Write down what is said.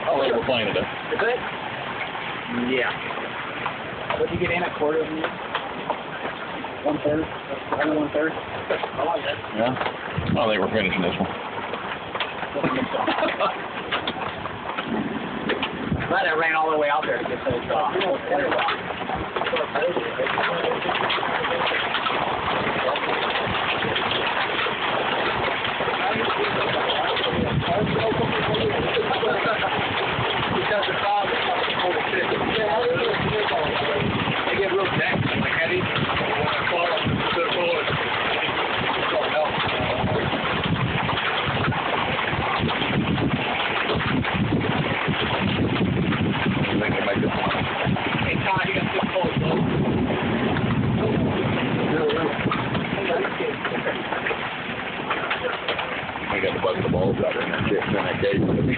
I'll let we're playing it. Is it? Yeah. What did you get in, a quarter of a minute? 1/3? Only 1/3? I like that. Yeah? I don't think we're finishing this one. Glad I ran all the way out there to get those They get real dense and like heavy. When I fall off the floor, it's all melt. I think I might just want it. Hey, Todd, you got some cold, though. I got to bust the balls out in that case.